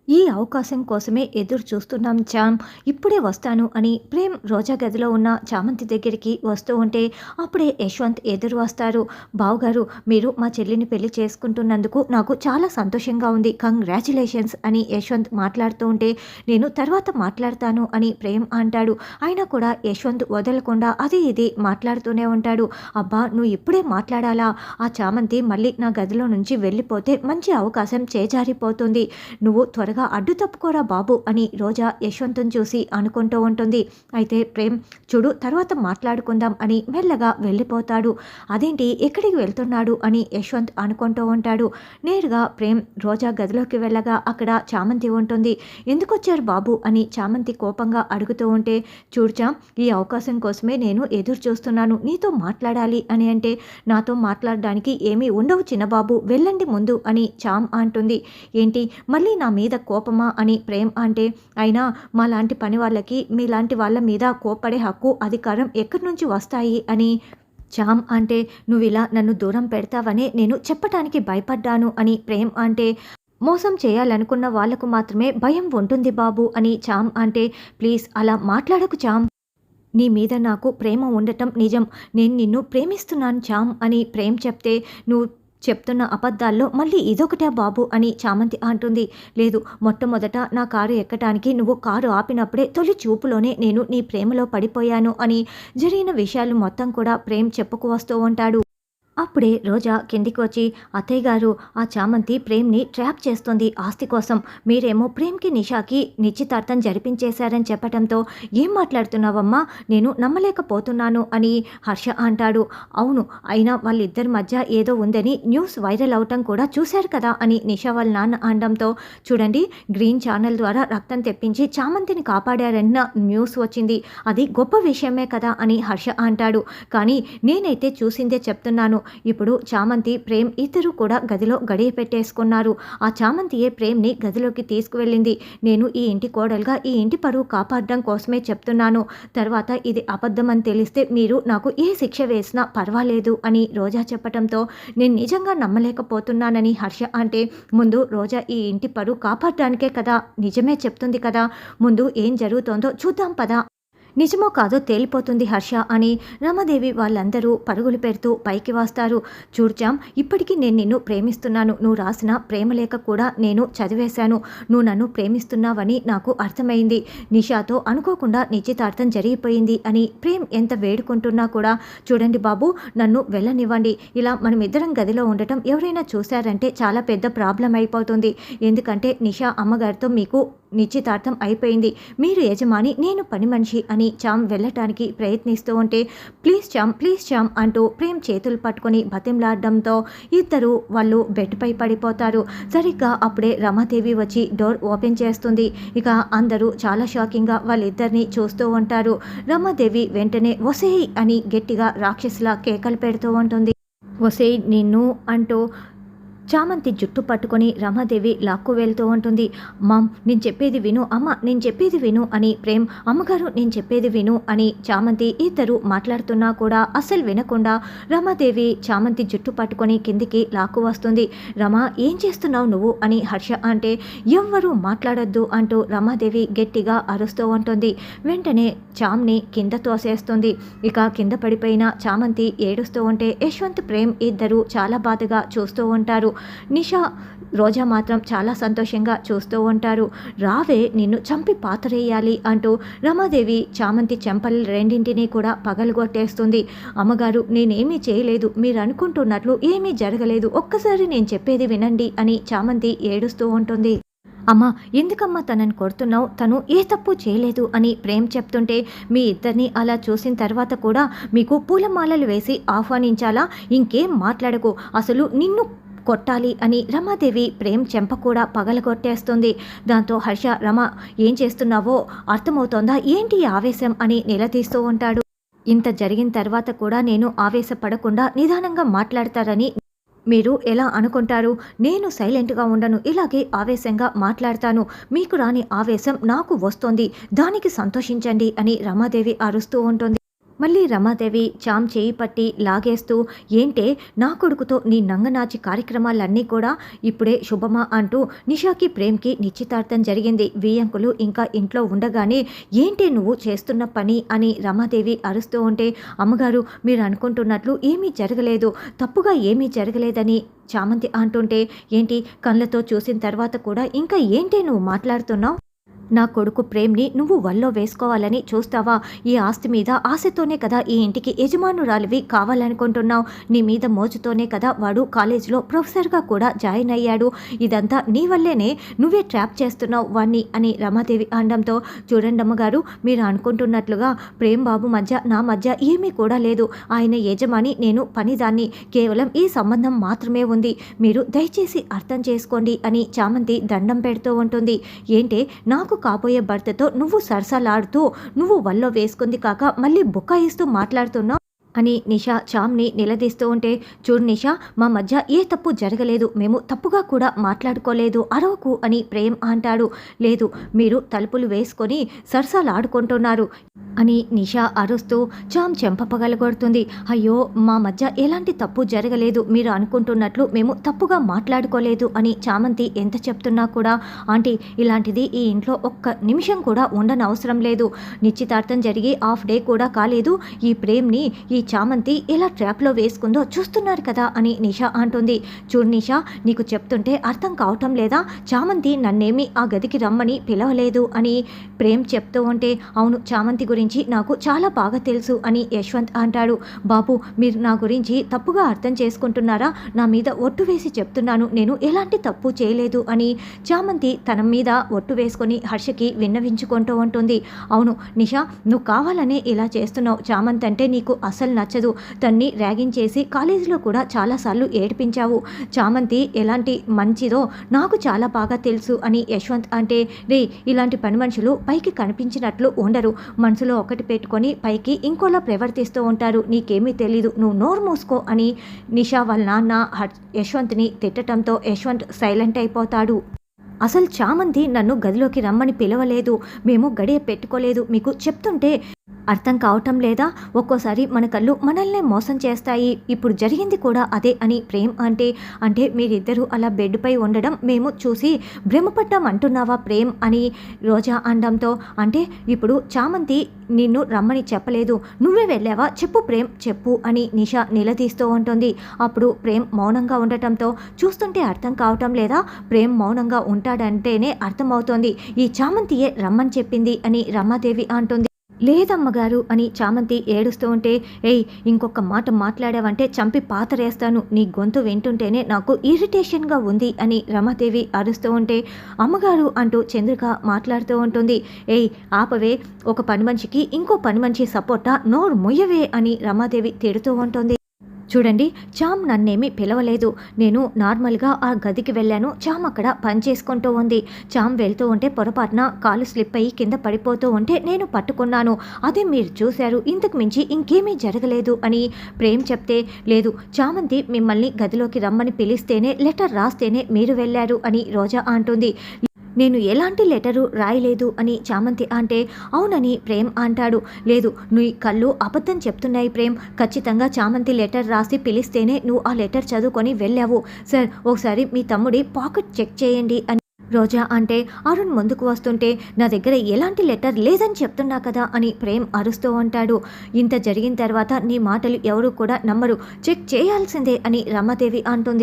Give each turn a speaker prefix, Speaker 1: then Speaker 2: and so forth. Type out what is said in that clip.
Speaker 1: ఈ అవకాశం కోసమే ఎదురు చూస్తున్నాం చామ్. ఇప్పుడే వస్తాను అని ప్రేమ్ రోజా గదిలో ఉన్న చామంతి దగ్గరికి వస్తూ ఉంటే అప్పుడే యశ్వంత్ ఎదురు వస్తారు. బావగారు, మీరు మా చెల్లిని పెళ్లి చేసుకుంటున్నందుకు నాకు చాలా సంతోషంగా ఉంది. కంగ్రాచ్యులేషన్స్ అని యశ్వంత్ మాట్లాడుతూ ఉంటే నేను తర్వాత మాట్లాడతాను అని ప్రేమ్ అంటాడు. అయినా కూడా యశ్వంత్ వదలకుండా అది ఇది మాట్లాడుతూనే ఉంటాడు. అబ్బా, నువ్వు ఇప్పుడే మాట్లాడాలా? ఆ చామంతి మళ్ళీ నా గదిలో నుంచి వెళ్ళిపోతే మంచి అవకాశం చేజారిపోతుంది. నువ్వు త్వరగా అడ్డు తప్పుకోరా బాబు అని రోజా యశ్వంత్ని చూసి అనుకుంటూ ఉంటుంది. అయితే ప్రేమ్, చూడు తర్వాత మాట్లాడుకుందాం అని మెల్లగా వెళ్ళిపోతాడు. అదేంటి, ఎక్కడికి వెళ్తున్నాడు అని యశ్వంత్ అనుకుంటూ ఉంటాడు. నేరుగా ప్రేమ్ రోజా గదిలోకి వెళ్ళగా అక్కడ చామంతి ఉంటుంది. ఎందుకు వచ్చారు బాబు అని చామంతి కోపంగా అడుగుతూ ఉంటే, చూడ్చా, ఈ అవకాశం కోసమే నేను ఎదురు చూస్తున్నాను. నీతో మాట్లాడాలి అని అంటే నాతో మాట్లాడడానికి ఏమీ ఉండవు చిన్నబాబు, వెళ్ళండి ముందు అని చామ్ అంటుంది. ఏంటి, మళ్ళీ నా మీద కోపమా అని ప్రేమ్ అంటే, అయినా మాలాంటి పని వాళ్ళకి మీలాంటి వాళ్ళ మీద కోపడే హక్కు అధికారం ఎక్కడి నుంచి వస్తాయి అని చామ్ అంటే, నువ్విలా నన్ను దూరం పెడతావనే నేను చెప్పటానికి భయపడ్డాను అని ప్రేమ్ అంటే, మోసం చేయాలనుకున్న వాళ్లకు మాత్రమే భయం ఉంటుంది బాబు అని చామ్ అంటే, ప్లీజ్ అలా మాట్లాడకు చామ్. నీ మీద నాకు ప్రేమ ఉండటం నిజం. నేను నిన్ను ప్రేమిస్తున్నాను చామ్ అని ప్రేమ్ చెప్తే, నువ్వు చెప్తున్న అబద్ధాల్లో మళ్ళీ ఇదొకటే బాబు అని చామంతి అంటుంది. లేదు, మొట్టమొదట నా కారు ఎక్కటానికి నువ్వు కారు ఆపినప్పుడే తొలి చూపులోనే నేను నీ ప్రేమలో పడిపోయాను అని జరిగిన విషయాలు మొత్తం కూడా ప్రేమ్ చెప్పుకు వస్తూ ఉంటాడు. అప్పుడే రోజా కిందికి వచ్చి, అత్తయ్య గారు, ఆ చామంతి ప్రేమ్ని ట్రాప్ చేస్తుంది ఆస్తి కోసం. మీరేమో ప్రేమ్కి నిషాకి నిశ్చితార్థం జరిపించేశారని చెప్పడంతో ఏం మాట్లాడుతున్నావమ్మా, నేను నమ్మలేకపోతున్నాను అని హర్ష అంటాడు. అవును, అయినా వాళ్ళిద్దరి మధ్య ఏదో ఉందని న్యూస్ వైరల్ అవటం కూడా చూశారు కదా అని నిషా వాళ్ళ నాన్న అనడంతో, చూడండి, గ్రీన్ ఛానల్ ద్వారా రక్తం తెప్పించి చామంతిని కాపాడారన్న న్యూస్ వచ్చింది. అది గొప్ప విషయమే కదా అని హర్ష అంటాడు. కానీ నేనైతే చూసిందే చెప్తున్నాను. ఇప్పుడు చామంతి ప్రేమ్ ఇద్దరు కూడా గదిలో గడియ పెట్టేసుకున్నారు. ఆ చామంతియే ప్రేమ్ని గదిలోకి తీసుకువెళ్ళింది. నేను ఈ ఇంటి కోడలుగా ఈ ఇంటి పరువు కాపాడడం కోసమే చెప్తున్నాను. తర్వాత ఇది అబద్ధం అని తెలిస్తే మీరు నాకు ఏ శిక్ష వేసినా పర్వాలేదు అని రోజా చెప్పడంతో నేను నిజంగా నమ్మలేకపోతున్నానని హర్ష అంటే, ముందు రోజా ఈ ఇంటి పరువు కాపాడడానికే కదా నిజమే చెప్తుంది కదా, ముందు ఏం జరుగుతోందో చూద్దాం పదా. నిజమో కాదో తేలిపోతుంది హర్ష అని రమాదేవి వాళ్ళందరూ పరుగులు పెడుతూ పైకి వస్తారు. చూడ్చాం, ఇప్పటికీ నేను నిన్ను ప్రేమిస్తున్నాను. నువ్వు రాసిన ప్రేమలేఖ కూడా నేను చదివేశాను. నువ్వు నన్ను ప్రేమిస్తున్నావని నాకు అర్థమైంది. నిషాతో అనుకోకుండా నిశ్చితార్థం జరిగిపోయింది అని ప్రేమ్ ఎంత వేడుకుంటున్నా కూడా, చూడండి బాబు, నన్ను వెళ్ళనివ్వండి. ఇలా మనమిద్దరం గదిలో ఉండటం ఎవరైనా చూశారంటే చాలా పెద్ద ప్రాబ్లం అయిపోతుంది. ఎందుకంటే నిషా అమ్మగారితో మీకు నిశ్చితార్థం అయిపోయింది. మీరు యజమాని, నేను పని మనిషి అని చామ్ వెళ్ళటానికి ప్రయత్నిస్తూ ఉంటే, ప్లీజ్ చామ్ అంటూ ప్రేమ్ చేతులు పట్టుకొని బతిమలాడడంతో ఇద్దరు వాళ్ళు బెడ్పై పడిపోతారు. సరిగ్గా అప్పుడే రమాదేవి వచ్చి డోర్ ఓపెన్ చేస్తుంది. ఇక అందరూ చాలా షాకింగ్గా వాళ్ళిద్దరిని చూస్తూ ఉంటారు. రమాదేవి వెంటనే ఒసేయ్ అని గట్టిగా రాక్షసులా కేకలు పెడుతూ ఉంటుంది. ఒసేయ్ నిన్ను అంటూ చామంతి జుట్టు పట్టుకొని రమాదేవి లాక్కు వెళ్తూ ఉంటుంది. మామ్, నేను చెప్పేది విను, అమ్మ నేను చెప్పేది విను అని ప్రేమ్, అమ్మగారు నేను చెప్పేది విను అని చామంతి ఇద్దరు మాట్లాడుతున్నా కూడా అస్సలు వినకుండా రమాదేవి చామంతి జుట్టు పట్టుకొని కిందికి లాక్కు వస్తుంది. రమా, ఏం చేస్తున్నావు నువ్వు అని హర్ష అంటే, ఎవ్వరూ మాట్లాడొద్దు అంటూ రమాదేవి గట్టిగా అరుస్తూ ఉంటుంది. వెంటనే చామ్ని కింద తోసేస్తుంది. ఇక కింద పడిపోయిన చామంతి ఏడుస్తూ ఉంటే యశ్వంత్ ప్రేమ్ ఇద్దరు చాలా బాధగా చూస్తూ ఉంటారు. నిషా రోజా మాత్రం చాలా సంతోషంగా చూస్తూ ఉంటారు. రావే, నిన్ను చంపి పాతరేయాలి అంటూ రమాదేవి చామంతి చెంపలు రెండింటినీ కూడా పగలగొట్టేస్తుంది. అమ్మగారు, నేనేమీ చేయలేదు, మీరు అనుకుంటున్నట్లు ఏమీ జరగలేదు, ఒక్కసారి నేను చెప్పేది వినండి అని చామంతి ఏడుస్తూ ఉంటుంది. అమ్మా, ఎందుకమ్మా తనని కొడుతున్నావు, తను ఏ తప్పు చేయలేదు అని ప్రేమ్ చెప్తుంటే, మీ ఇద్దరిని అలా చూసిన తర్వాత కూడా మీకు పూలమాలలు వేసి ఆహ్వానించాలా, ఇంకేం మాట్లాడకు, అసలు నిన్ను కొట్టాలి అని రమాదేవి ప్రేమ్ చెంప కూడా పగలగొట్టేస్తుంది. దాంతో హర్ష, రమ ఏం చేస్తున్నావో అర్థమవుతోందా, ఏంటి ఆవేశం అని నిలదీస్తూ ఉంటాడు. ఇంత జరిగిన తర్వాత కూడా నేను ఆవేశపడకుండా నిదానంగా మాట్లాడతారని మీరు ఎలా అనుకుంటారు? నేను సైలెంట్గా ఉండను, ఇలాగే ఆవేశంగా మాట్లాడతాను. మీకు రాని ఆవేశం నాకు వస్తోంది, దానికి సంతోషించండి అని రమాదేవి అరుస్తూ ఉంటుంది. మళ్ళీ రమాదేవి చామ్ చేయి పట్టి లాగేస్తూ, ఏంటే నా కొడుకుతో నీ నంగనాచి కార్యక్రమాలన్నీ కూడా ఇప్పుడే శుభమా అంటూ నిషాకి ప్రేమ్కి నిశ్చితార్థం జరిగింది. వియ్యంకులు ఇంకా ఇంట్లో ఉండగానే ఏంటే నువ్వు చేస్తున్న పని అని రమాదేవి అరుస్తూ ఉంటే, అమ్మగారు మీరు అనుకుంటున్నట్లు ఏమీ జరగలేదు, తప్పుగా ఏమీ జరగలేదని చామంతి అంటుంటే, ఏంటి కళ్ళతో చూసిన తర్వాత కూడా ఇంకా ఏంటే నువ్వు మాట్లాడుతున్నావు? నా కొడుకు ప్రేమ్ని నువ్వు వల్లో వేసుకోవాలని చూస్తావా? ఈ ఆస్తి మీద ఆశతోనే కదా ఈ ఇంటికి యజమానురాలివి కావాలనుకుంటున్నావు. నీ మీద మోజుతోనే కదా వాడు కాలేజీలో ప్రొఫెసర్గా కూడా జాయిన్ అయ్యాడు. ఇదంతా నీ వల్లేనే, నువ్వే ట్రాప్ చేస్తున్నావు వాణ్ణి అని రమాదేవి అనడంతో, చూడండమ్మగారు మీరు అనుకుంటున్నట్లుగా ప్రేమ్ బాబు మధ్య నా మధ్య ఏమీ కూడా లేదు. ఆయన యజమాని, నేను పనిదాన్ని. కేవలం ఈ సంబంధం మాత్రమే ఉంది. మీరు దయచేసి అర్థం చేసుకోండి అని చామంతి దండం పెడుతూ ఉంటుంది. ఏంటే నాకు కాబోయే భర్తతో నువ్వు సరసాలాడుతూ నువ్వు వల్లో వేసుకుంది కాక మళ్ళీ బుకాయిస్తూ మాట్లాడుతున్నావు అని నిషా చామ్ని నిలదీస్తూ ఉంటే, చూడు నిషా, మా మధ్య ఏ తప్పు జరగలేదు, మేము తప్పుగా కూడా మాట్లాడుకోలేదు, అరవకు అని ప్రేమ్ అంటాడు. లేదు, మీరు తలుపులు వేసుకొని సరసాలాడుకుంటున్నారు అని నిషా అరుస్తూ చామ్ చెంప పగలగొడుతుంది. అయ్యో మా మధ్య ఎలాంటి తప్పు జరగలేదు, మీరు అనుకుంటున్నట్లు మేము తప్పుగా మాట్లాడుకోలేదు అని చామంతి ఎంత చెప్తున్నా కూడా, ఆంటీ ఇలాంటిది ఈ ఇంట్లో ఒక్క నిమిషం కూడా ఉండనవసరం లేదు. నిశ్చితార్థం జరిగి హాఫ్ డే కూడా కాలేదు, ఈ ప్రేమ్ని ఈ చామంతి ఎలా ట్రాప్లో వేసుకుందో చూస్తున్నారు కదా అని నిషా అంటుంది. చూడు నిషా, నీకు చెప్తుంటే అర్థం కావటం లేదా? చామంతి నన్నేమి ఆ గదికి రమ్మని పిలవలేదు అని ప్రేమ్ చెప్తూ ఉంటే, అవును చామంతి గురించి నాకు చాలా బాగా తెలుసు అని యశ్వంత్ అంటాడు. బాబు మీరు నా గురించి తప్పుగా అర్థం చేసుకుంటున్నారా? నా మీద ఒట్టు వేసి చెప్తున్నాను, నేను ఎలాంటి తప్పు చేయలేదు అని చామంతి తన మీద ఒట్టు వేసుకొని హర్షకి విన్నవించుకుంటూ ఉంటుంది. అవును నిషా, నువ్వు కావాలనే ఇలా చేస్తున్నావు. చామంతి అంటే నీకు అసలు నచ్చదు. తన్ని ర్యాగింగ్ చేసి కాలేజీలో కూడా చాలాసార్లు ఏడిపించావు. చామంతి ఎలాంటి మంచిదో నాకు చాలా బాగా తెలుసు అని యశ్వంత్ అంటే, రే ఇలాంటి పని మనుషులు పైకి కనిపించినట్లు ఉండరు, మనసులో ఒకటి పెట్టుకొని పైకి ఇంకోలా ప్రవర్తిస్తూ ఉంటారు. నీకేమీ తెలీదు, నువ్వు నోరు మూసుకో అని నిషా వాళ్ళ నాన్న యశ్వంత్ని తిట్టడంతో యశ్వంత్ సైలెంట్ అయిపోతాడు. అసలు చామంతి నన్ను గదిలోకి రమ్మని పిలవలేదు, మేము గడియ పెట్టుకోలేదు, మీకు చెప్తుంటే అర్థం కావటం లేదా? ఒక్కోసారి మన కళ్ళు మనల్నే మోసం చేస్తాయి, ఇప్పుడు జరిగింది కూడా అదే అని ప్రేమ్ అంటే మీరిద్దరూ అలా బెడ్పై ఉండడం మేము చూసి భ్రమపడ్డాం అంటున్నావా ప్రేమ్ అని రోజా అనడంతో, అంటే ఇప్పుడు చామంతి నిన్ను రమ్మని చెప్పలేదు, నువ్వే వెళ్ళావా? చెప్పు ప్రేమ్ చెప్పు అని నిషా నిలదీస్తూ ఉంటుంది. అప్పుడు ప్రేమ్ మౌనంగా ఉండటంతో, చూస్తుంటే అర్థం కావటం లేదా? ప్రేమ్ మౌనంగా ఉంటాడంటేనే అర్థమవుతోంది ఈ చామంతియే రమ్మని చెప్పింది అని రమాదేవి అంటుంది. లేదమ్మగారు అని చామంతి ఏడుస్తూ ఉంటే, ఏయ్ ఇంకొక మాట మాట్లాడావంటే చంపి పాతరేస్తాను, నీ గొంతు వింటుంటేనే నాకు ఇరిటేషన్గా ఉంది అని రమాదేవి అరుస్తూ ఉంటే, అమ్మగారు అంటూ చంద్రిక మాట్లాడుతూ ఉంటుంది. ఏయ్ ఆపవే, ఒక పని మనిషికి ఇంకో పని మనిషి సపోర్టా, నోరు మొయ్యవే అని రమాదేవి తిడుతూ ఉంటుంది. చూడండి, చామ్ నన్నేమీ పిలవలేదు, నేను నార్మల్గా ఆ గదికి వెళ్ళాను, చామ్ అక్కడ పని చేసుకుంటూ ఉంది. చామ్ వెళ్తూ ఉంటే పొరపాటున కాలు స్లిప్ అయ్యి కింద పడిపోతూ ఉంటే నేను పట్టుకున్నాను, అదే మీరు చూశారు, ఇంతకు మించి ఇంకేమీ జరగలేదు అని ప్రేమ్ చెప్తే, లేదు చామంతి మిమ్మల్ని గదిలోకి రమ్మని పిలిస్తేనే, లెటర్ రాస్తేనే మీరు వెళ్ళారు అని రోజా అంటుంది. నేను ఎలాంటి లెటరు రాయలేదు అని చామంతి అంటే, అవునని ప్రేమ్ అంటాడు. లేదు, నీ కళ్ళు అబద్ధం చెప్తున్నాయి ప్రేమ్, ఖచ్చితంగా చామంతి లెటర్ రాసి పిలిస్తేనే నువ్వు ఆ లెటర్ చదువుకొని వెళ్ళావు. సార్ ఒకసారి మీ తమ్ముడి పాకెట్ చెక్ చేయండి అని రోజా అంటే, అరుణ్ ముందుకు వస్తుంటే, నా దగ్గర ఎలాంటి లెటర్ లేదని చెప్తున్నా కదా అని ప్రేమ్ అరుస్తూ ఉంటాడు. ఇంత జరిగిన తర్వాత నీ మాటలు ఎవరు కూడా నమ్మరు, చెక్ చేయాల్సిందే అని రమాదేవి అంటుంది.